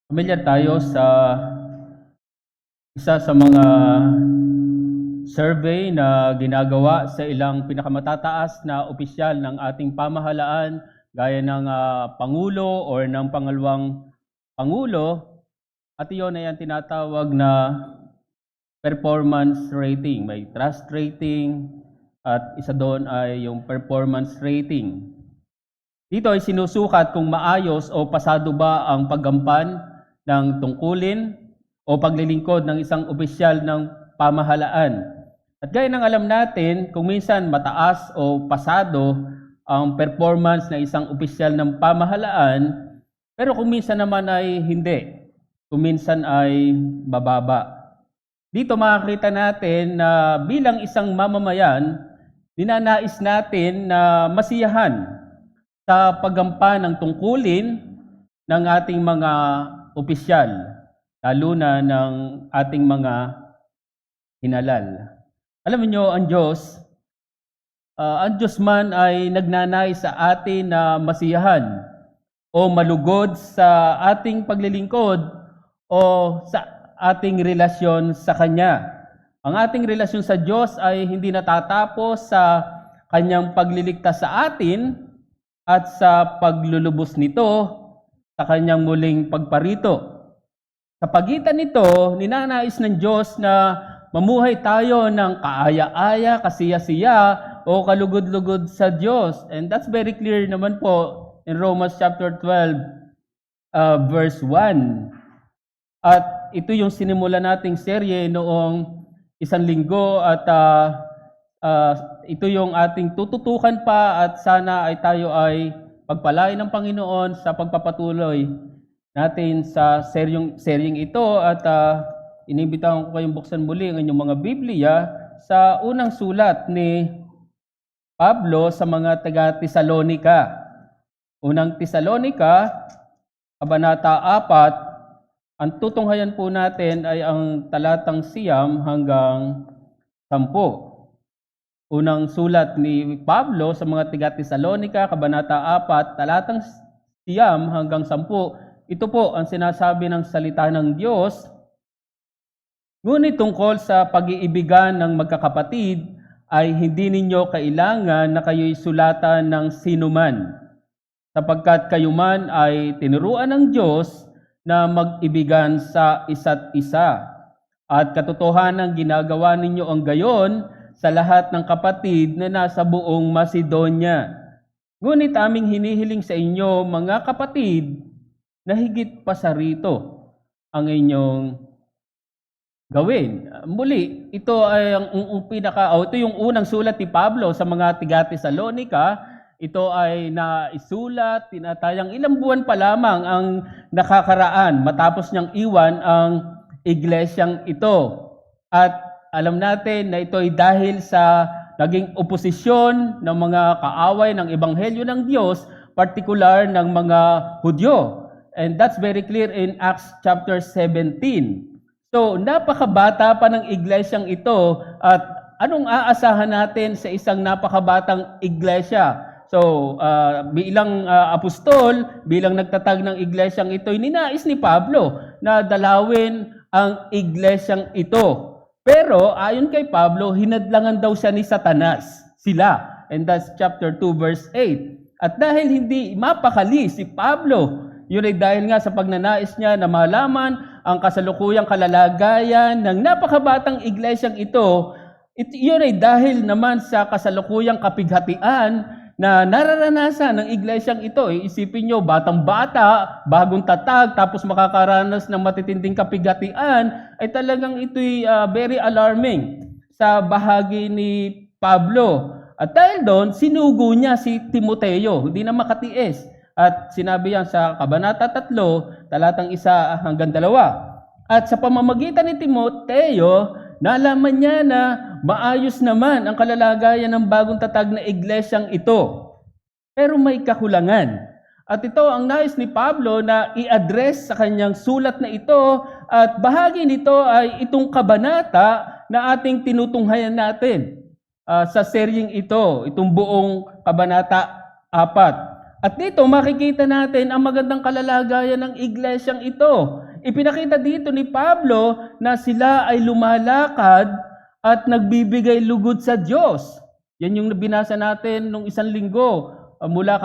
Pamilyar tayo sa isa sa mga survey na ginagawa sa ilang pinakamatataas na opisyal ng ating pamahalaan gaya ng Pangulo or ng Pangalawang Pangulo, at iyon ay ang tinatawag na performance rating. May trust rating at isa doon ay yung performance rating. Dito ay sinusukat kung maayos o pasado ba ang paggampan ng tungkulin o paglilingkod ng isang opisyal ng pamahalaan. At gaya ng alam natin, kung minsan mataas o pasado ang performance ng isang opisyal ng pamahalaan, pero kung minsan naman ay hindi, kung minsan ay mababa. Dito makikita natin na bilang isang mamamayan, ninanais natin na masiyahan sa paggampan ng tungkulin ng ating mga opisyal, lalo na ng ating mga hinalal. Alam niyo, ang Diyos man ay nagnanais sa atin na masiyahan o malugod sa ating paglilingkod o sa ating relasyon sa Kanya. Ang ating relasyon sa Diyos ay hindi natatapos sa Kanyang pagliligtas sa atin at sa paglulubos nito sa Kanyang muling pagparito. Sa pagitan nito, ninanais ng Diyos na mamuhay tayo ng kaaya-aya, kasiya-siya, o kalugod-lugod sa Diyos. And that's very clear naman po in Romans chapter 12, verse 1. At ito yung sinimula nating serye noong isang linggo at ito yung ating tututukan pa at sana ay tayo ay pagpalain ng Panginoon sa pagpapatuloy natin sa seryeng ito at inimbitahan ko kayong buksan muli ang inyong mga Biblia sa unang sulat ni Pablo sa mga taga-Tesalonika. Unang Tesalonika, Kabanata 4, ang tutunghayan po natin ay ang talatang 9 hanggang 10. Unang sulat ni Pablo sa mga taga-Tesalonika, Kabanata 4, talatang 9 hanggang 10. Ito po ang sinasabi ng salita ng Diyos. Ngunit tungkol sa pag-iibigan ng magkakapatid, ay hindi ninyo kailangan na kayo'y sulatan ng sinuman, sapagkat kayo man ay tinuruan ng Diyos na mag-ibigan sa isa't isa. At katotohanan ginagawa ninyo ang gayon sa lahat ng kapatid na nasa buong Macedonia. Ngunit aming hinihiling sa inyo, mga kapatid, na higit pa sa rito ang inyong gawin. Muli, ito ay ito yung unang sulat ni Pablo sa mga taga-Tesalonika. Ito ay naisulat, tinatayang ilang buwan pa lamang ang nakakaraan matapos niyang iwan ang iglesyang ito. At alam natin na ito ay dahil sa naging oposisyon ng mga kaaway ng Ebanghelyo ng Diyos, partikular ng mga Hudyo. And that's very clear in Acts chapter 17. So, napakabata pa ng iglesyang ito at anong aasahan natin sa isang napakabatang iglesia? So, bilang apostol, bilang nagtatag ng iglesyang ito, ninais ni Pablo na dalawin ang iglesyang ito. Pero, ayon kay Pablo, hinadlangan daw siya ni Satanas, sila. And that's chapter 2, verse 8. At dahil hindi mapakali si Pablo, yun ay dahil nga sa pagnanais niya na malaman ang kasalukuyang kalalagayan ng napakabatang iglesyang ito, yun ay dahil naman sa kasalukuyang kapighatian na nararanasan ng iglesyang ito. Isipin nyo, batang-bata, bagong tatag, tapos makakaranas ng matitinding kapighatian, ay talagang ito'y very alarming sa bahagi ni Pablo. At dahil doon, sinugo niya si Timoteo, hindi na makatiis. At sinabi yan sa Kabanata 3, talatang 1 hanggang 2. At sa pamamagitan ni Timoteo, nalaman niya na maayos naman ang kalalagayan ng bagong tatag na iglesyang ito. Pero may kakulangan. At ito ang nais ni Pablo na i-address sa kanyang sulat na ito. At bahagi nito ay itong kabanata na ating tinutunghayan natin sa seryeng ito, itong buong Kabanata 4. At dito makikita natin ang magandang kalalagayan ng iglesyang ito. Ipinakita dito ni Pablo na sila ay lumalakad at nagbibigay lugod sa Diyos. Yan yung binasa natin nung isang linggo, mula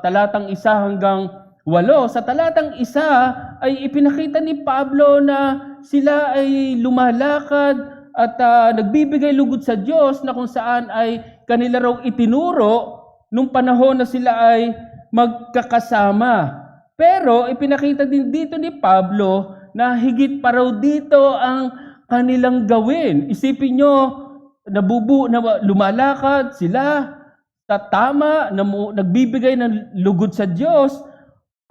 talatang 1 hanggang 8. Sa talatang 1 ay ipinakita ni Pablo na sila ay lumalakad at nagbibigay lugod sa Diyos, na kung saan ay kanila raw itinuro nung panahon na sila ay magkakasama. Pero ipinakita din dito ni Pablo na higit pa raw dito ang kanilang gawin. Isipin nyo, na lumalakad sila sa tama, nagbibigay ng lugod sa Diyos,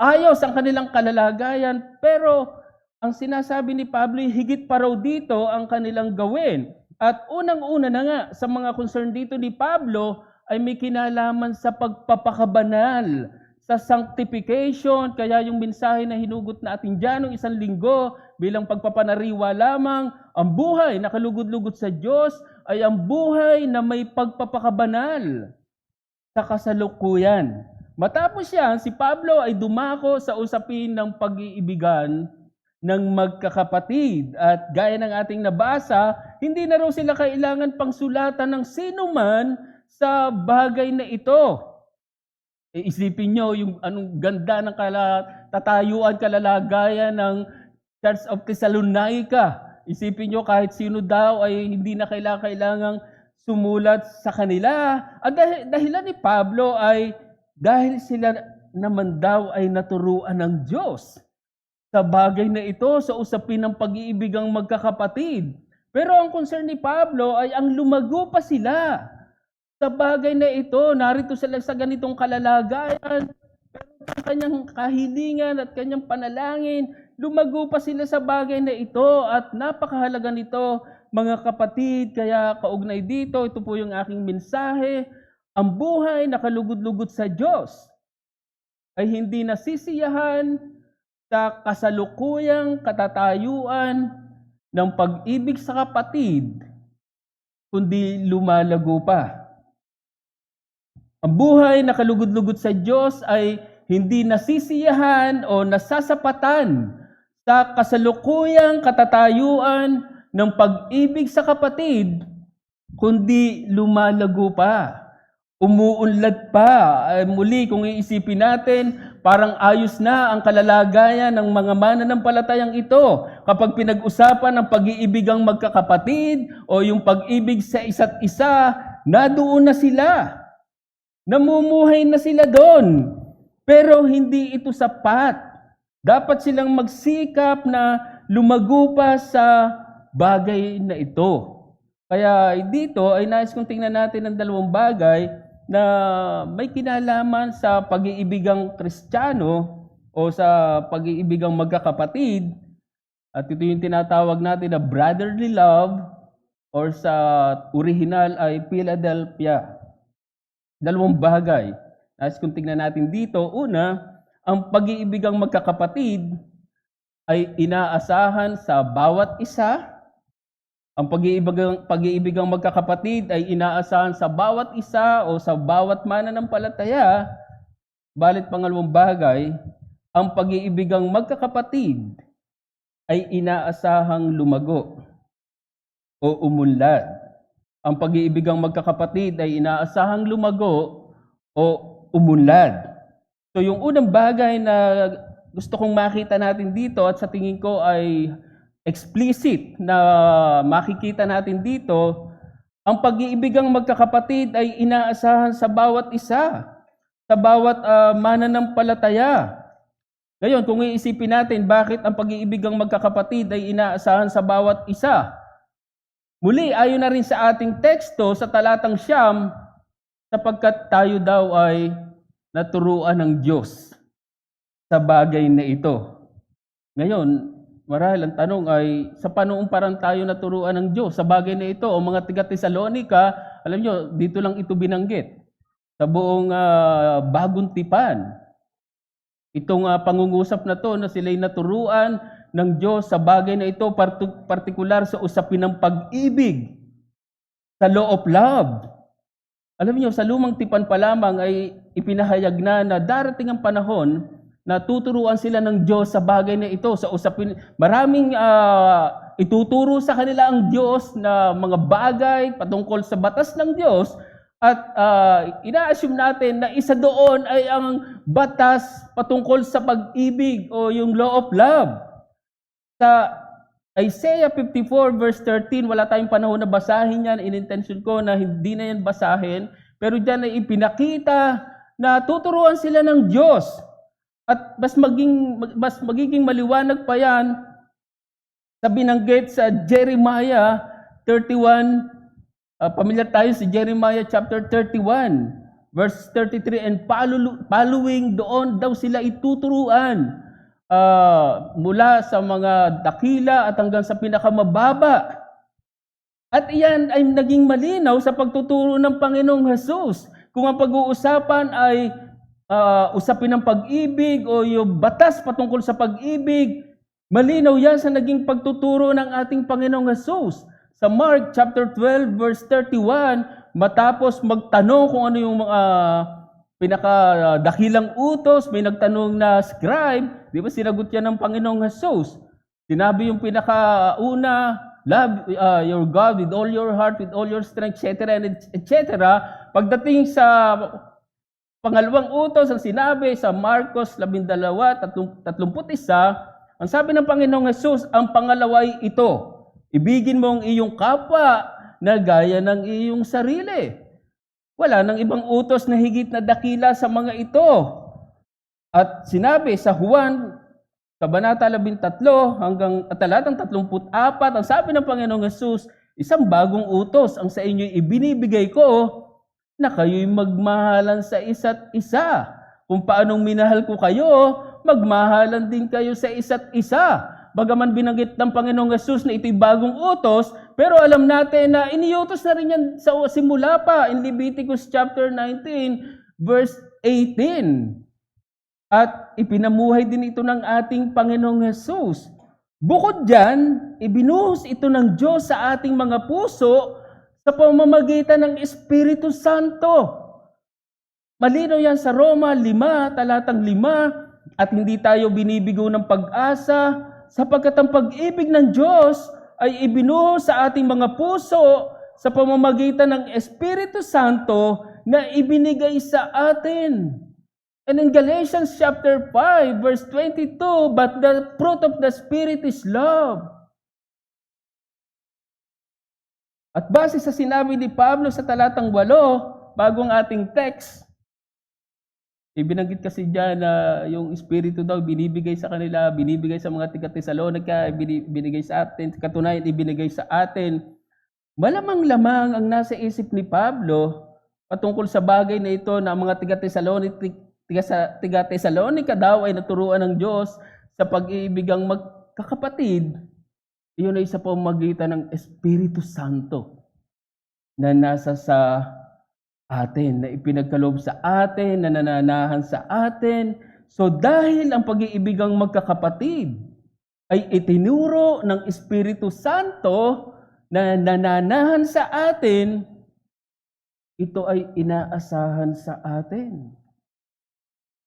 ayos ang kanilang kalalagayan, pero ang sinasabi ni Pablo, higit pa raw dito ang kanilang gawin. At unang-una na nga sa mga concern dito ni Pablo ay may kinalaman sa pagpapakabanal, sa sanctification. Kaya yung mensahe na hinugot natin dyan ng isang linggo bilang pagpapanariwa lamang, ang buhay na kalugod-lugod sa Diyos ay ang buhay na may pagpapakabanal sa kasalukuyan. Matapos yan, si Pablo ay dumako sa usapin ng pag-iibigan ng magkakapatid. At gaya ng ating nabasa, hindi na raw sila kailangan pang sulatan ng sinuman sa bagay na ito. Isipin nyo yung anong ganda ng tatayuan, kalalagayan ng Church of Thessalonica. Isipin nyo kahit sino daw ay hindi na kailangang sumulat sa kanila. At dahilan ni Pablo ay dahil sila naman daw ay naturuan ng Diyos sa bagay na ito, sa usapin ng pag-iibigang magkakapatid. Pero ang concern ni Pablo ay ang lumago pa sila sa bagay na ito. Narito sila sa ganitong kalalagayan, pero ang kanyang kahilingan at kanyang panalangin, lumago pa sila sa bagay na ito. At napakahalaga nito, mga kapatid. Kaya kaugnay dito, ito po yung aking mensahe. Ang buhay na kalugod-lugod sa Diyos ay hindi nasisiyahan sa kasalukuyang katatayuan ng pag-ibig sa kapatid, kundi lumalago pa. Ang buhay na kalugod-lugod sa Diyos ay hindi nasisiyahan o nasasapatan sa kasalukuyang katatayuan ng pag-ibig sa kapatid, kundi lumalago pa. Umuunlad pa. Muli, kung iisipin natin, parang ayos na ang kalalagayan ng mga mananampalatayang ito. Kapag pinag-usapan ang pag-iibigang magkakapatid o yung pag-ibig sa isa't isa, nadoon na sila. Namumuhay na sila doon. Pero hindi ito sapat. Dapat silang magsikap na lumago pa sa bagay na ito. Kaya dito ay nais kong tingnan natin ang dalawang bagay na may kinalaman sa pag-iibigang Kristiyano o sa pag-iibigang magkakapatid. At ito yung tinatawag natin na brotherly love, or sa original ay Philadelphia. Dalawang bagay. Nais kong tingnan natin dito. Una, ang pag-iibigang magkakapatid ay inaasahan sa bawat isa. Ang pag-iibigang magkakapatid ay inaasahan sa bawat isa o sa bawat mananampalataya. Balit pangalawang bagay, ang pag-iibigang magkakapatid ay inaasahang lumago o umunlad. Ang pag-iibigang magkakapatid ay inaasahang lumago o umunlad. So yung unang bagay na gusto kong makita natin dito at sa tingin ko ay explicit na makikita natin dito, ang pag-iibigang magkakapatid ay inaasahan sa bawat isa, sa bawat mananampalataya. Ngayon, kung iisipin natin bakit ang pag-iibigang magkakapatid ay inaasahan sa bawat isa, muli, ayon na rin sa ating teksto sa talatang 9, sapagkat tayo daw ay naturuan ng Diyos sa bagay na ito. Ngayon, marahil ang tanong ay, sa panoong parang tayo naturuan ng Diyos sa bagay na ito? O mga taga-Thessalonica, alam nyo, dito lang ito binanggit. Sa buong bagong tipan. Itong pangungusap na to na sila'y naturuan ng Diyos sa bagay na ito, partikular sa usapin ng pag-ibig, sa law of love. Alam niyo, sa lumang tipan pa lamang ay ipinahayag na darating ang panahon na tuturuan sila ng Diyos sa bagay na ito. Sa usapin, maraming ituturo sa kanila ang Diyos na mga bagay patungkol sa batas ng Diyos. At ina-assume natin na isa doon ay ang batas patungkol sa pag-ibig o yung law of love. Sa Isaiah 54 verse 13, wala tayong panahon na basahin yan. In-intention ko na hindi na yan basahin. Pero dyan ay ipinakita na tuturuan sila ng Diyos. At mas magiging maliwanag pa yan sa binanggit sa Jeremiah 31. Pamilyar tayo si Jeremiah chapter 31, verse 33, and following, doon daw sila ituturuan mula sa mga dakila at hanggang sa pinakamababa. At iyan ay naging malinaw sa pagtuturo ng Panginoong Hesus. Kung ang pag-uusapan ay usapin ng pag-ibig o yung batas patungkol sa pag-ibig, malinaw yan sa naging pagtuturo ng ating Panginoong Hesus. Sa Mark chapter 12 verse 31, matapos magtanong kung ano yung mga pinakadakilang utos, may nagtanong na scribe, di ba sinagot yan ng Panginoong Hesus? Sinabi yung pinakauna, love your God with all your heart, with all your strength, etc. etc. Pagdating sa pangalawang utos, ang sinabi sa Marcos 12:31, ang sabi ng Panginoong Hesus, ang pangalawa ay ito, ibigin mo ang iyong kapwa na gaya ng iyong sarili. Wala nang ibang utos na higit na dakila sa mga ito. At sinabi sa Juan, Kabanata 13 hanggang talatang 34, ang sabi ng Panginoong Hesus, isang bagong utos ang sa inyo ibinibigay ko, na kayo'y magmahalan sa isa't isa. Kung paanong minahal ko kayo, magmahalan din kayo sa isa't isa. Bagaman binanggit ng Panginoong Hesus na ito'y bagong utos, pero alam natin na iniutos na rin yan sa simula pa in Leviticus chapter 19 verse 18. At ipinamuhay din ito ng ating Panginoong Hesus. Bukod dyan, ibinuhos ito ng Diyos sa ating mga puso sa pamamagitan ng Espiritu Santo. Malinaw yan sa Roma 5, talatang 5, at hindi tayo binibigo ng pag-asa, sapagkat ang pag-ibig ng Diyos ay ibinuhos sa ating mga puso sa pamamagitan ng Espiritu Santo na ibinigay sa atin. And in Galatians chapter 5, verse 22, but the fruit of the Spirit is love. At base sa sinabi ni Pablo sa talatang 8, bagong ating text, ibinanggit kasi dyan na yung Espiritu daw binibigay sa kanila, binibigay sa mga taga-Tesalonica, binibigay sa atin, katunayan ibinigay sa atin. Malamang-lamang ang nasa isip ni Pablo patungkol sa bagay na ito na ang mga taga-Tesalonica daw ay naturuan ng Diyos sa pag-iibigang magkakapatid. Iyon ay sa pamamagitan ng Espiritu Santo na nasa sa atin, na ipinagkaloob sa atin, na nananahan sa atin. So dahil ang pag-iibigang magkakapatid ay itinuro ng Espiritu Santo na nananahan sa atin, ito ay inaasahan sa atin.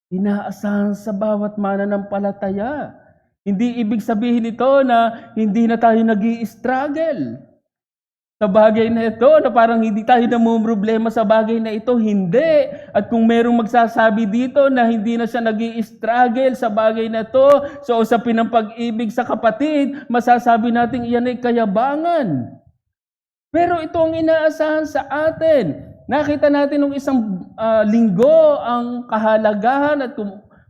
Inaasahan sa bawat mananampalataya. Hindi ibig sabihin ito na hindi na tayo nag-i-struggle sa bagay na ito, na parang hindi tayo namumroblema sa bagay na ito. Hindi. At kung merong magsasabi dito na hindi na siya nag-i-struggle sa bagay na ito, sa usapin ng pag-ibig sa kapatid, masasabi natin iyan ay kayabangan. Pero ito ang inaasahan sa atin. Nakita natin nung isang linggo ang kahalagahan at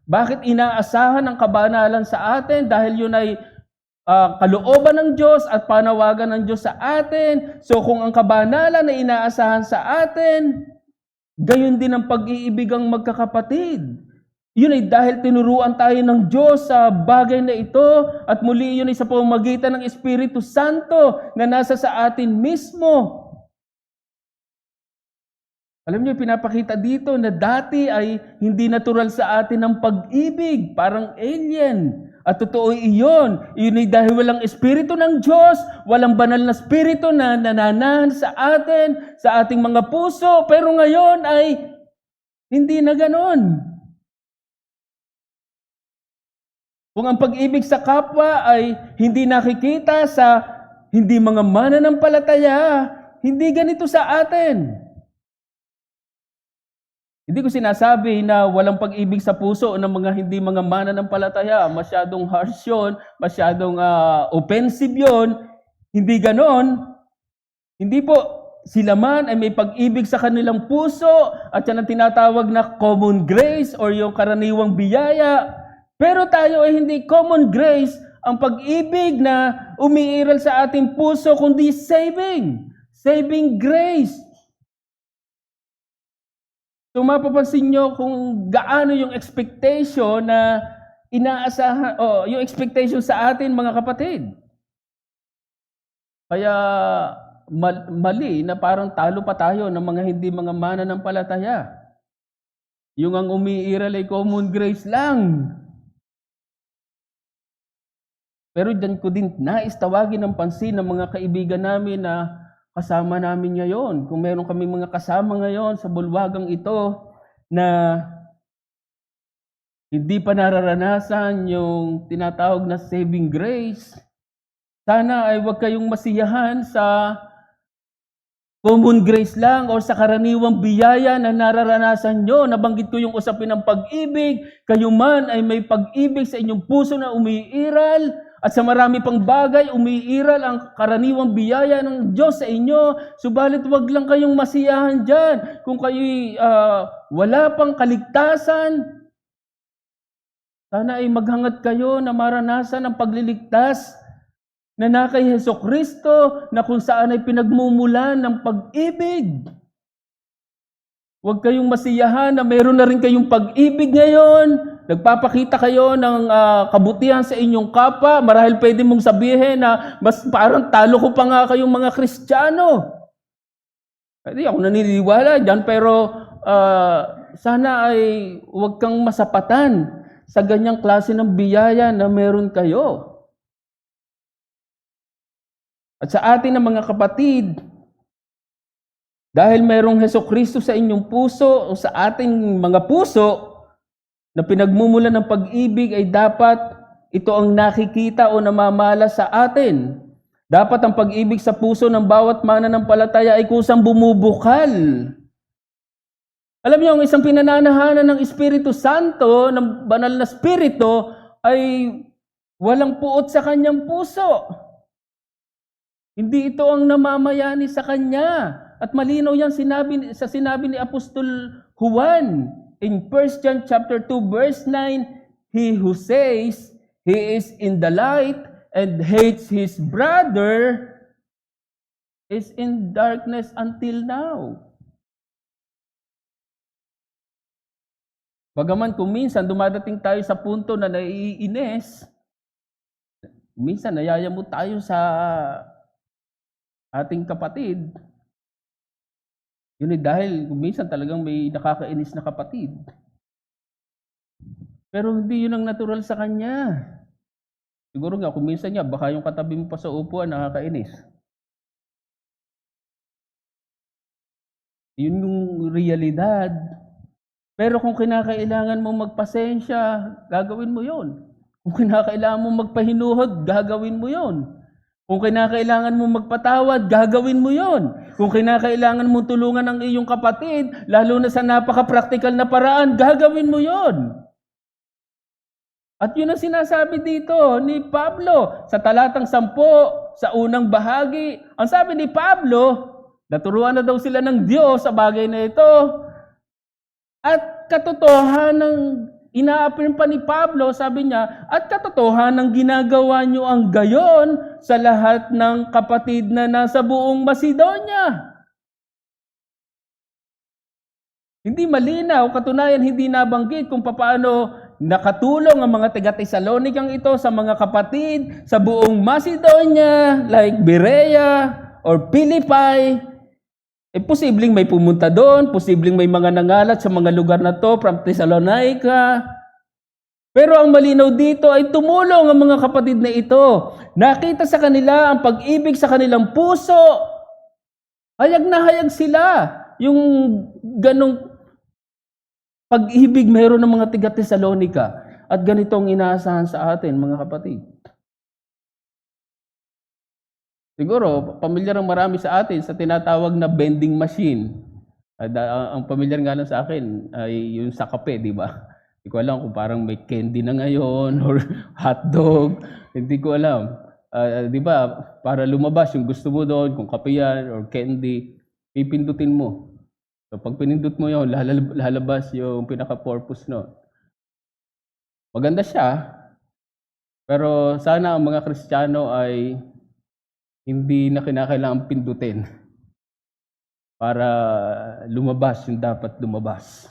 bakit inaasahan ang kabanalan sa atin, dahil yun ay kalooban ng Diyos at panawagan ng Diyos sa atin. So kung ang kabanalan ay inaasahan sa atin, gayon din ang pag-iibigang magkakapatid. Yun ay dahil tinuruan tayo ng Diyos sa bagay na ito, at muli yun ay sa pamamagitan ng Espiritu Santo na nasa sa atin mismo. Alam niyo, pinapakita dito na dati ay hindi natural sa atin ang pag-ibig, parang alien. At totoo iyon. Iyon ay dahil walang Espiritu ng Diyos, walang banal na Espiritu na nananahan sa atin, sa ating mga puso. Pero ngayon ay hindi na ganon. Kung ang pag-ibig sa kapwa ay hindi nakikita sa hindi mga mananampalataya, hindi ganito sa atin. Hindi ko sinasabi na walang pag-ibig sa puso ng mga hindi mga mananampalataya. Masyadong harsh yun, masyadong offensive yun. Hindi ganon. Hindi po, sila man ay may pag-ibig sa kanilang puso at yan ang tinatawag na common grace or yung karaniwang biyaya. Pero tayo ay hindi common grace ang pag-ibig na umiiral sa ating puso, kundi saving grace. So mapapansin nyo kung gaano yung expectation na inaasahan, yung expectation sa atin mga kapatid. Kaya mali na parang talo pa tayo ng mga hindi mga mananampalataya. Yung ang umiiral ay common grace lang. Pero dyan ko din nais tawagin ng pansin ng mga kaibigan namin na kasama namin ngayon. Kung meron kami mga kasama ngayon sa bulwagang ito na hindi pa nararanasan yung tinatawag na saving grace, sana ay huwag kayong masiyahan sa common grace lang o sa karaniwang biyaya na nararanasan nyo. Nabanggit ko yung usapin ng pag-ibig. Kayo man ay may pag-ibig sa inyong puso na umiiral. At sa marami pang bagay, umiiral ang karaniwang biyaya ng Diyos sa inyo. Subalit wag lang kayong masiyahan dyan. Kung kayo'y wala pang kaligtasan, sana ay maghangad kayo na maranasan ang pagliligtas na kay Hesukristo na kung saan ay pinagmumulan ng pag-ibig. Huwag kayong masiyahan na meron na rin kayong pag-ibig ngayon. Nagpapakita kayo ng kabutihan sa inyong kapwa. Marahil pwede mong sabihin na mas parang talo ko pa nga kayong mga Kristiyano. Hindi ako naniniwala dyan, pero sana ay huwag kang masapatan sa ganyang klase ng biyaya na meron kayo. At sa atin ng mga kapatid, dahil mayroong Hesukristo sa inyong puso o sa ating mga puso na pinagmumulan ng pag-ibig, ay dapat ito ang nakikita o namamala sa atin. Dapat ang pag-ibig sa puso ng bawat mananampalataya ay kusang bumubukal. Alam niyo, ang isang pinananahanan ng Espiritu Santo, ng banal na Espiritu, ay walang puot sa kanyang puso. Hindi ito ang namamayani sa kanya. At malinaw yan sinabi ni Apostol Juan in 1 John chapter 2 verse 9, he who says he is in the light and hates his brother is in darkness until now. Bagaman kung minsan dumadating tayo sa punto na naiinis, minsan nayayamot tayo sa ating kapatid, yun ay dahil minsan talagang may nakakainis na kapatid. Pero hindi yun ang natural sa kanya. Siguro nga, kung minsan niya, baka yung katabi mo pa sa upuan, nakakainis. Yun yung realidad. Pero kung kinakailangan mo magpasensya, gagawin mo yun. Kung kinakailangan mo magpahinuhod, gagawin mo yun. Kung kinakailangan mo magpatawad, gagawin mo yon. Kung kinakailangan mo tulungan ang iyong kapatid, lalo na sa napaka-practical na paraan, gagawin mo yon. At yun ang sinasabi dito ni Pablo sa talatang 10, sa unang bahagi. Ang sabi ni Pablo, naturuan na daw sila ng Diyos sa bagay na ito. At katotohanan, ina-affirm pa ni Pablo, sabi niya, at katotohanan ginagawa niyo ang gayon sa lahat ng kapatid na nasa buong Macedonia. Hindi malinaw, katunayan hindi nabanggit kung paano nakatulong ang mga taga-Tesalonikang ito sa mga kapatid sa buong Macedonia, like Berea or Philippi. Posibleng may pumunta doon, posibleng may mga nangalat sa mga lugar na to from Thessalonica. Pero ang malinaw dito ay tumulong ang mga kapatid na ito. Nakita sa kanila ang pag-ibig sa kanilang puso. Hayag na hayag sila. Yung ganong pag-ibig meron ng mga tiga-Tesalonika. At ganito ang inaasahan sa atin, mga kapatid. Siguro, pamilyar ang marami sa atin sa tinatawag na vending machine. Ang pamilyar nga lang sa akin ay yung sa kape, di ba? Hindi ko alam kung parang may candy na ngayon or hotdog. Hindi ko alam. Di ba? Para lumabas yung gusto mo doon, kung kape yan or candy, pipindutin mo. So pag pinindut mo yun, lalabas yung pinaka-purpose no. Maganda siya, pero sana ang mga Kristiyano ay hindi na kinakailangang pindutin para lumabas yung dapat lumabas.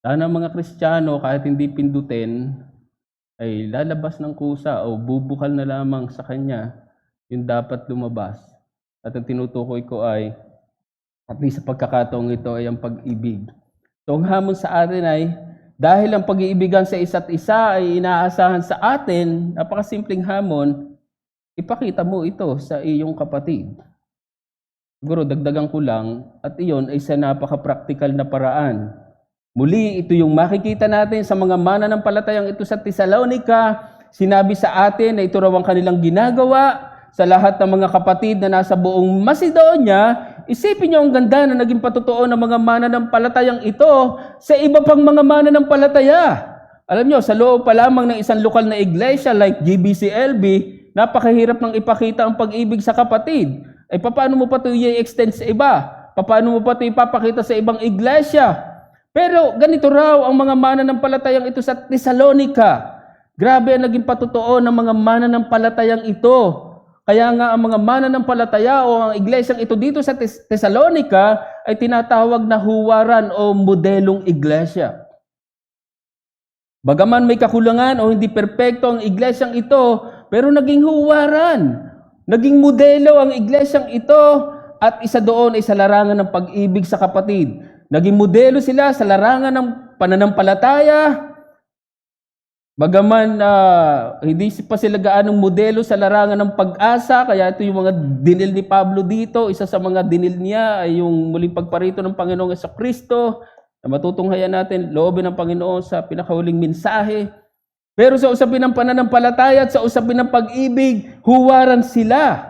Sana mga Kristiyano, kahit hindi pindutin, ay lalabas ng kusa o bubukal na lamang sa Kanya yung dapat lumabas. At ang tinutukoy ko ay, at least sa pagkakataong ito, ay ang pag-ibig. So ang hamon sa atin ay, dahil ang pag-iibigan sa isa't isa ay inaasahan sa atin, napakasimpleng hamon, ipakita mo ito sa iyong kapatid. Siguro dagdagan ko lang, at iyon ay sa napaka-practical na paraan. Muli, ito yung makikita natin sa mga mananampalatayang ito sa Tesalonica. Sinabi sa atin na ito raw ang kanilang ginagawa sa lahat ng mga kapatid na nasa buong Macedonia. Isipin niyo ang ganda na naging patotoo ng mga mananampalatayang ito sa iba pang mga mananampalataya. Alam niyo, sa loob pa lamang ng isang lokal na iglesia like GBCLB, napakahirap ng ipakita ang pag-ibig sa kapatid. Ay paano mo pa ito i-extend sa iba? Paano mo pa ito ipapakita sa ibang iglesia? Pero ganito raw ang mga mananampalatayang ito sa Tesalonica. Grabe ang naging patotoo ng mga mananampalatayang ito. Kaya nga ang mga mananampalataya o ang iglesyang ito dito sa Tesalonica ay tinatawag na huwaran o modelong iglesia. Bagaman may kakulangan o hindi perpekto ang iglesyang ito, pero naging huwaran. Naging modelo ang iglesyang ito at isa doon ay sa larangan ng pag-ibig sa kapatid. Naging modelo sila sa larangan ng pananampalataya. Bagaman hindi pa sila gaanong modelo sa larangan ng pag-asa, kaya ito yung mga dinil ni Pablo dito. Isa sa mga dinil niya ay yung muling pagparito ng Panginoong Jesucristo na matutunghayan natin loobin ng Panginoon sa pinakahuling mensahe. Pero sa usapin ng pananampalataya at sa usapin ng pag-ibig, huwaran sila.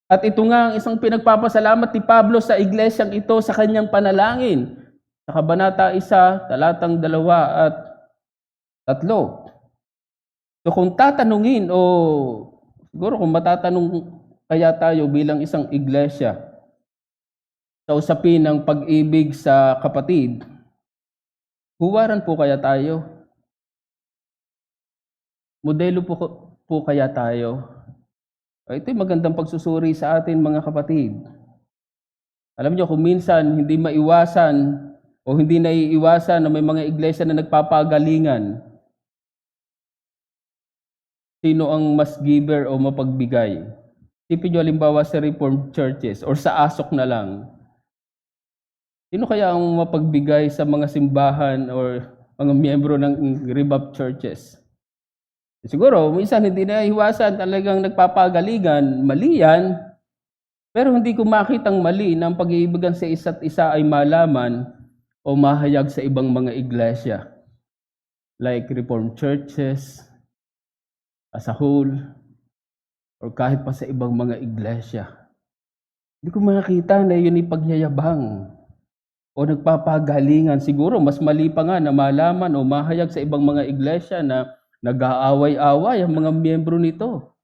At ito nga ang isang pinagpapasalamat ni Pablo sa iglesyang ito sa kanyang panalangin. Sa Kabanata 1, talatang 2 at 3. So kung tatanungin o siguro kung matatanong kaya tayo bilang isang iglesia sa usapin ng pag-ibig sa kapatid, huwaran po kaya tayo? Modelo po kaya tayo? Ito'y magandang pagsusuri sa atin mga kapatid. Alam niyo kung minsan hindi maiwasan o hindi naiiwasan na may mga iglesia na nagpapagalingan, sino ang mas giver o mapagbigay? Isipin niyo halimbawa sa Reformed churches or sa ASOK na lang. Sino kaya ang mapagbigay sa mga simbahan or mga miyembro ng Revive churches? Siguro, minsan hindi na iwasan talagang nagpapagalingan, mali yan. Pero hindi ko makitang mali na ang pag-iibigan sa isa't isa ay malaman o mahayag sa ibang mga iglesia. Like Reformed churches, as a whole, or kahit pa sa ibang mga iglesia. Hindi ko makita na yun ipagyayabang o nagpapagalingan. Siguro, mas mali pa nga na malaman o mahayag sa ibang mga iglesia na nag-aaway-away ang mga miyembro nito.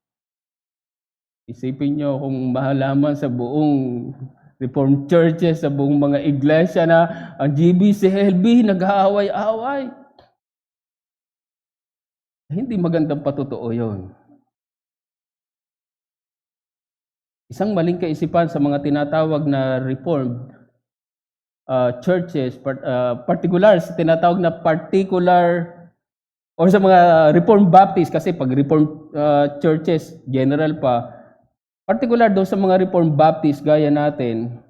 Isipin nyo kung mahalaman sa buong Reformed churches, sa buong mga iglesia na ang GBCLB nag-aaway-away. Hindi magandang patotoo yon. Isang maling kaisipan sa mga tinatawag na Reformed churches, particular sa tinatawag na particular or sa mga Reformed Baptist, kasi pag Reformed churches, general pa, particular daw sa mga Reformed Baptist gaya natin,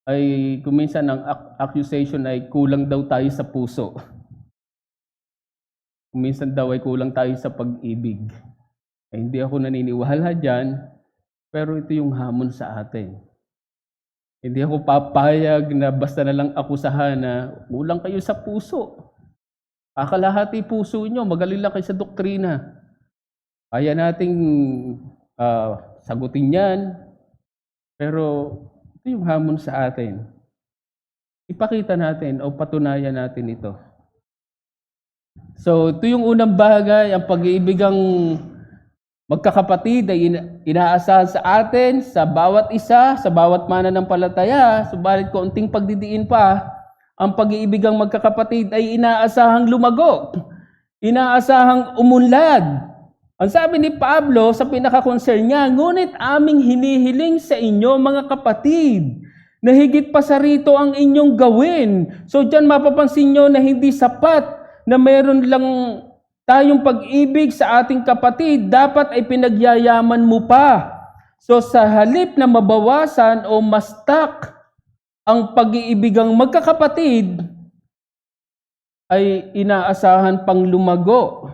ay kuminsan ang accusation ay kulang daw tayo sa puso. Kung minsan daw ay kulang tayo sa pag-ibig. Hindi ako naniniwala dyan, pero ito yung hamon sa atin. Hindi ako papayag na basta na lang akusahan na kulang kayo sa puso. Kakalahati puso nyo, magaling lang kayo sa doktrina. Kaya nating sagutin yan, pero ito yung hamon sa atin. Ipakita natin o patunayan natin ito. So, ito yung unang bagay, ang pag-iibigang magkakapatid ay inaasahan sa atin, sa bawat isa, sa bawat mananampalataya, subalit kaunting pagdidiin pa, ang pag-iibigang magkakapatid ay inaasahang lumago, inaasahang umunlad. Ang sabi ni Pablo sa pinaka-concern niya, ngunit aming hinihiling sa inyo mga kapatid, na higit pa sa rito ang inyong gawin. So dyan mapapansin nyo na hindi sapat na mayroon lang tayong pag-ibig sa ating kapatid, dapat ay pinagyayaman mo pa. So sa halip na mabawasan o mastak ang pag-iibigang magkakapatid, ay inaasahan pang lumago.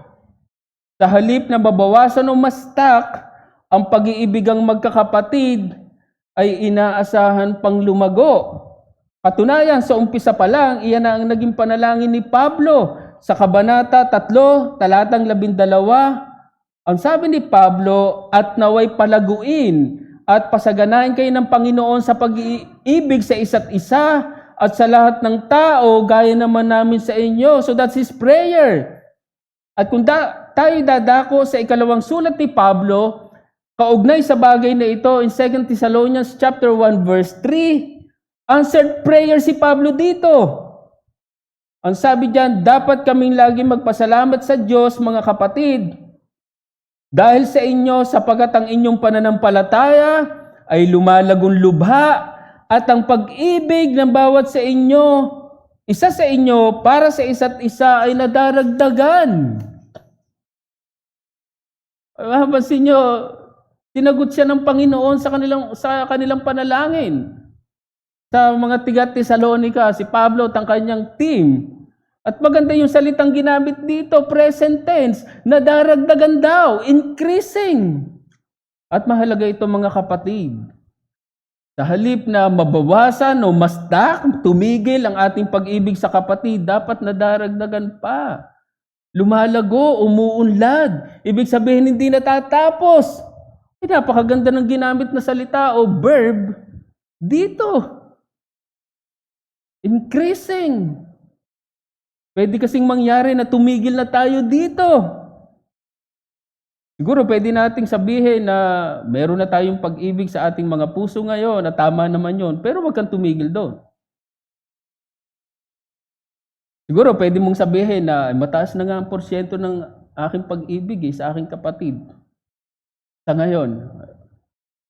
Sa halip na mabawasan o mastak ang pag-iibigang magkakapatid, ay inaasahan pang lumago. Katunayan, sa umpisa pa lang, iyan na ang naging panalangin ni Pablo. Sa Kabanata 3, talatang 12, ang sabi ni Pablo, at naway palaguin at pasaganahin kayo ng Panginoon sa pag-iibig sa isa't isa at sa lahat ng tao, gaya naman namin sa inyo. So that's his prayer. At kung tayo dadako sa ikalawang sulat ni Pablo, kaugnay sa bagay na ito, in 2 Thessalonians chapter 1 verse 3, answered prayer si Pablo dito. Ang sabi diyan, dapat kaming lagi magpasalamat sa Diyos, mga kapatid, dahil sa inyo, sapagat ang inyong pananampalataya ay lumalagong lubha, at ang pag-ibig ng bawat sa inyo, isa sa inyo, para sa isa't isa ay nadaragdagan. Mapapansin nyo, tinagot siya ng Panginoon sa kanilang panalangin. Sa mga tiga-Tesalonica, si Pablo at ang kanyang team. At maganda yung salitang ginamit dito, present tense, nadaragdagan daw, increasing. At mahalaga ito, mga kapatid. Sa halip na mabawasan o mastak, tumigil ang ating pag-ibig sa kapatid, dapat nadaragdagan pa. Lumalago, umuunlad. Ibig sabihin, hindi natatapos. Napakaganda ng ginamit na salita o verb dito. Increasing. Pwede kasing mangyari na tumigil na tayo dito. Siguro pwede nating sabihin na meron na tayong pag-ibig sa ating mga puso ngayon, na tama naman yon, pero wag kang tumigil doon. Siguro pwede mong sabihin na mataas na nga ang porsyento ng aking pag-ibig sa aking kapatid. Sa ngayon,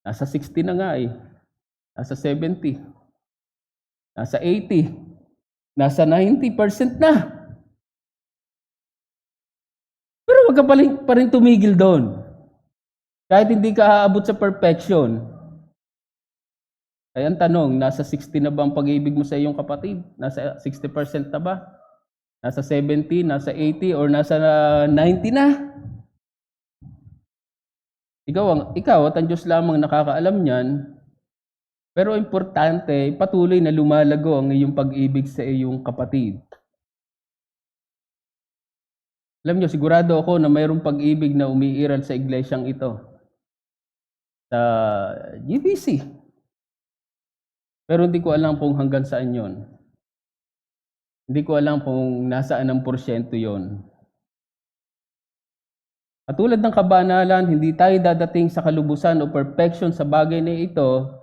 nasa 60 na nga nasa 70, nasa 80, nasa 90% na. Pero wag ka pa rin tumigil doon. Kahit hindi ka aabot sa perfection. Kaya ang tanong, nasa 60 na ba ang pag-ibig mo sa iyong kapatid? Nasa 60% na ba? Nasa 70, nasa 80, or nasa 90 na? Ikaw at ang Diyos lamang nakakaalam niyan. Pero importante, patuloy na lumalago ang iyong pag-ibig sa iyong kapatid. Alam niyo, sigurado ako na mayroong pag-ibig na umiiral sa iglesyang ito. Sa GBC. Pero hindi ko alam kung hanggang saan yon. Hindi ko alam kung nasaan ang porsyento yon. At tulad ng kabanalan, hindi tayo dadating sa kalubusan o perfection sa bagay na ito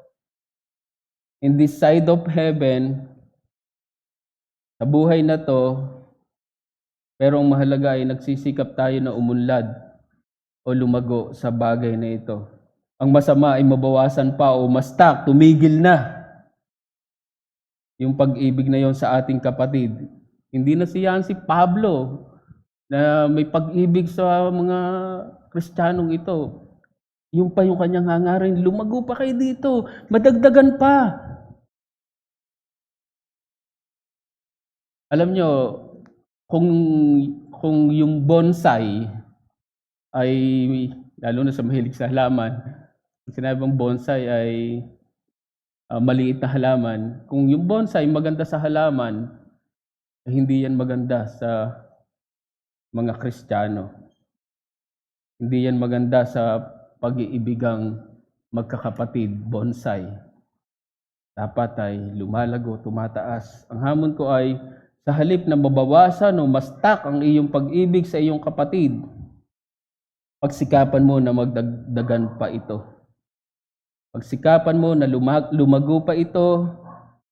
in this side of heaven, sa buhay na to, pero ang mahalaga ay nagsisikap tayo na umunlad o lumago sa bagay na ito. Ang masama ay mabawasan pa o mastak, tumigil na yung pag-ibig na yon sa ating kapatid. Hindi na siya si Pablo na may pag-ibig sa mga Kristiyanong ito. Yung pa yung kanyang hangarin, lumago pa kayo dito, madagdagan pa. Alam nyo, kung yung bonsai ay, lalo na sa mahilig sa halaman, kung sinabing bonsai ay maliit na halaman, kung yung bonsai maganda sa halaman, hindi yan maganda sa mga Kristiyano. Hindi yan maganda sa pag-iibigang magkakapatid, bonsai. Dapat ay lumalago, tumataas. Ang hamon ko ay sa halip na mabawasan o mastak ang iyong pag-ibig sa iyong kapatid, pagsikapan mo na magdagdagan pa ito. Pagsikapan mo na lumago pa ito,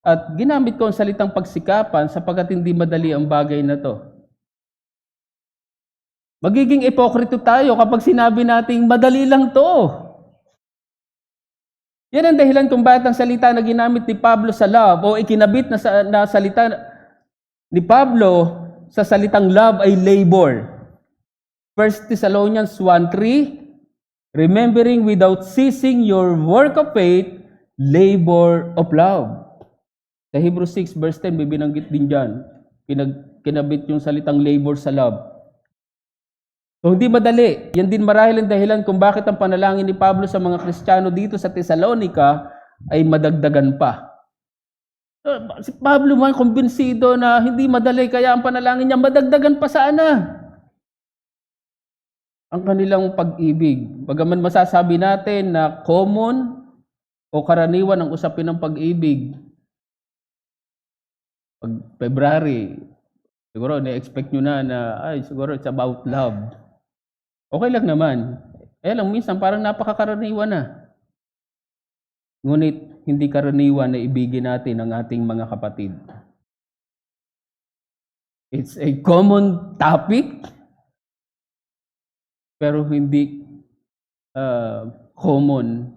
at ginamit ko ang salitang pagsikapan sapagkat hindi madali ang bagay na to. Magiging ipokrito tayo kapag sinabi nating madali lang to. Yan ang dahilan kung bakit ang salita na ginamit ni Pablo sa love o ikinabit na salita ni Pablo sa salitang love ay labor. 1 Thessalonians 1:3, remembering without ceasing your work of faith, labor of love. Sa Hebrews 6 verse 10, binanggit din dyan, kinabit yung salitang labor sa love. So hindi madali. Yan din marahil ang dahilan kung bakit ang panalangin ni Pablo sa mga Kristiyano dito sa Thessalonica ay madagdagan pa. Si Pablo man kumbinsido na hindi madali, kaya ang panalangin niya madagdagan pa sana ang kanilang pag-ibig. Bagaman masasabi natin na common o karaniwan ang usapin ng pag-ibig, pag February, siguro na-expect nyo na ay siguro it's about love. Okay lang naman. Lang minsan parang napakakaraniwan na. Ngunit hindi karaniwan na ibigin natin ang ating mga kapatid. It's a common topic, pero hindi common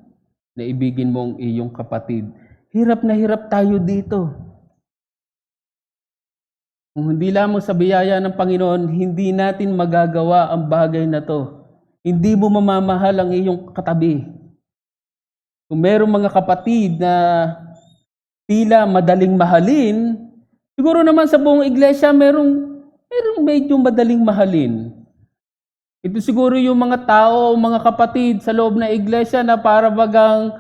na ibigin mo ang iyong kapatid. Hirap na hirap tayo dito. Kung hindi lamang sa biyaya ng Panginoon, hindi natin magagawa ang bagay na to. Hindi mo mamamahal ang iyong katabi. Kung merong mga kapatid na tila madaling mahalin, siguro naman sa buong iglesia merong medyo madaling mahalin. Ito siguro yung mga tao, mga kapatid sa loob ng iglesia na para bagang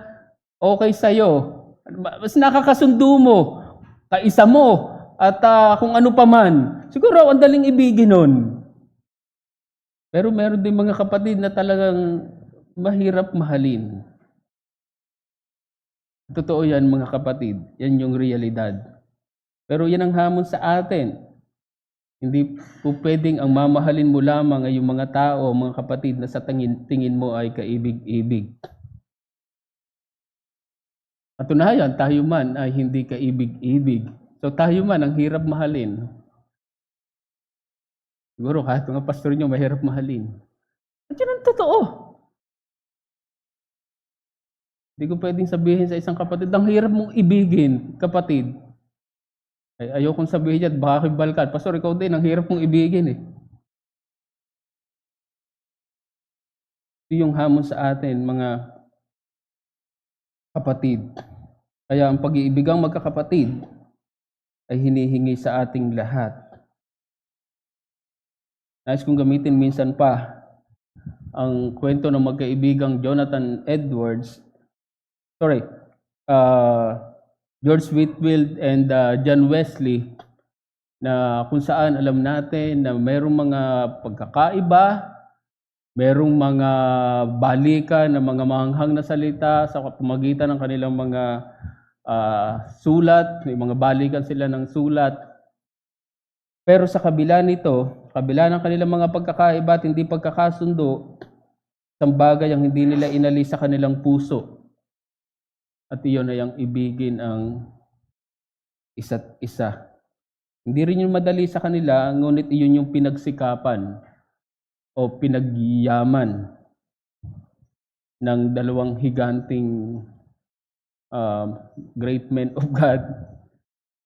okay sa'yo. Mas nakakasundo mo, kaisa mo, at kung ano pa man. Siguro ang daling ibigin nun. Pero meron din mga kapatid na talagang mahirap mahalin. Totoo yan mga kapatid. Yan yung realidad. Pero yan ang hamon sa atin. Hindi po pwedeng ang mamahalin mo lamang ay yung mga tao, mga kapatid na sa tingin mo ay kaibig-ibig. Katunayan, tayo man ay hindi kaibig-ibig. So tayo man ang hirap mahalin. Siguro kahit mga pastor nyo mahirap mahalin. At yun ang totoo. Hindi ko pwedeng sabihin sa isang kapatid, ang hirap mong ibigin, kapatid. Ay, ayokong sabihin yan, baka kibalkan. Pastor, ikaw din, ang hirap mong ibigin eh. Ito yung hamon sa atin, mga kapatid. Kaya ang pag-iibigang magkakapatid ay hinihingi sa ating lahat. Nais kong gamitin minsan pa ang kwento ng magkaibigang George Whitefield and John Wesley, na kung saan alam natin na mayroong mga pagkakaiba, mayroong mga balikan ng mga mahanghang na salita sa pamamagitan ng kanilang mga sulat, may mga balikan sila ng sulat. Pero sa kabila nito, kabila ng kanilang mga pagkakaiba at hindi pagkakasundo, isang bagay ang hindi nila inalis sa kanilang puso. At iyon ay ang ibigin ang isa't isa. Hindi rin yung madali sa kanila, ngunit iyon yung pinagsikapan o pinagyaman ng dalawang higanting great men of God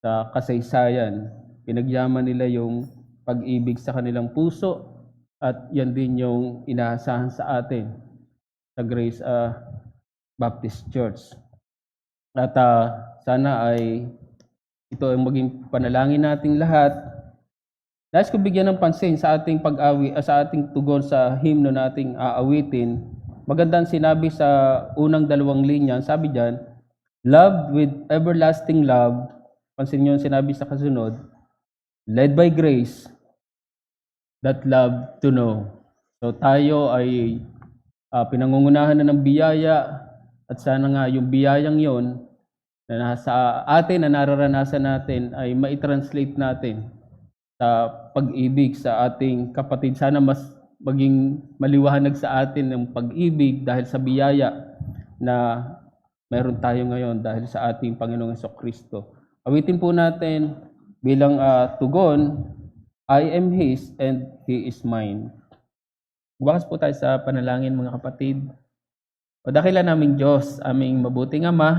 sa kasaysayan. Pinagyaman nila yung pag-ibig sa kanilang puso at yan din yung inaasahan sa atin sa Grace Baptist Church. At sana ay ito ang maging panalangin nating lahat Nais ko bigyan ng pansin sa ating sa ating tugon sa himno nating aawitin. Magandang sinabi sa unang dalawang linya, sabi diyan, love with everlasting love. Pansin niyo yung sinabi sa kasunod, led by grace, that love to know. So tayo ay pinangungunahan na ng biyaya at sana nga yung biyayang yon na nasa atin na nararanasan natin ay mai-translate natin sa pag-ibig sa ating kapatid. Sana mas maging maliwanag sa atin ng pag-ibig dahil sa biyaya na meron tayo ngayon dahil sa ating Panginoong Jesucristo. Awitin po natin bilang tugon, I am His and He is mine. Bukas po tayo sa panalangin mga kapatid. O dakila naming Diyos, aming mabuting Ama,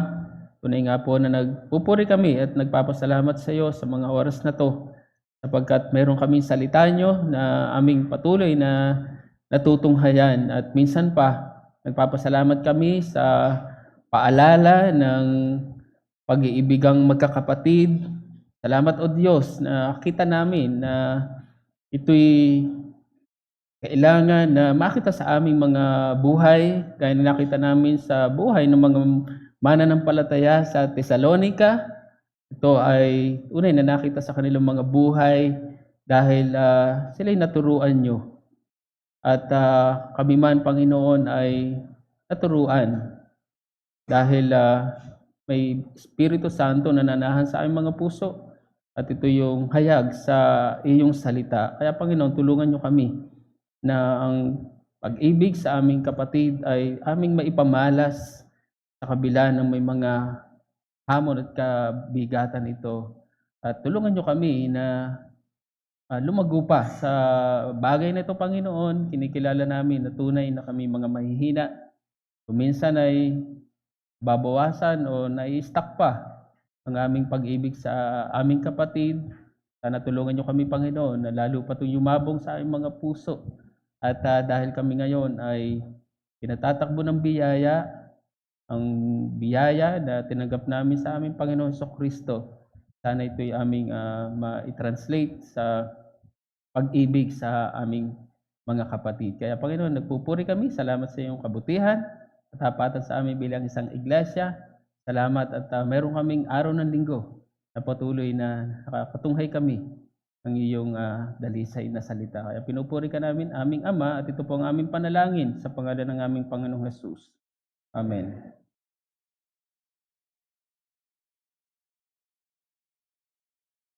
tunay nga po na nagpupuri kami at nagpapasalamat sa iyo sa mga oras na to sapagkat meron kaming salita nyo na aming patuloy na natutunghayan at minsan pa nagpapasalamat kami sa paalala ng pag-iibigang magkakapatid. Salamat o Diyos na kita namin na ito'y kailangan na makita sa aming mga buhay, gaya na nakita namin sa buhay ng mga mananampalataya sa Thessalonica. Ito ay unay na nakita sa kanilang mga buhay dahil sila'y naturuan nyo. At kami man, Panginoon, ay naturuan dahil may Espiritu Santo na nanahan sa aming mga puso at ito yung hayag sa iyong salita. Kaya Panginoon, tulungan nyo kami na ang pag-ibig sa aming kapatid ay aming maipamalas sa kabila ng may mga hamon at kabigatan ito. At tulungan nyo kami na lumago pa sa bagay na ito, Panginoon. Kinikilala namin na tunay na kami mga mahihina. Kuminsan ay babawasan o nai-stuck pa ang aming pag-ibig sa aming kapatid. Sana tulungan nyo kami, Panginoon, na lalo pa itong yumabong sa aming mga puso. At dahil kami ngayon ay pinatatakbo ng biyaya, ang biyaya na tinanggap namin sa aming Panginoon Jesucristo, sana ito'y aming ma-translate sa pag-ibig sa aming mga kapatid. Kaya Panginoon, nagpupuri kami. Salamat sa iyong kabutihan at hapatan sa amin bilang isang iglesia. Salamat at meron kaming araw ng linggo na patuloy na nakakatunghay kami ng iyong dalisay na salita. Kaya pinupuri ka namin, aming Ama, at ito po ang aming panalangin sa pangalan ng aming Panginoong Jesus. Amen.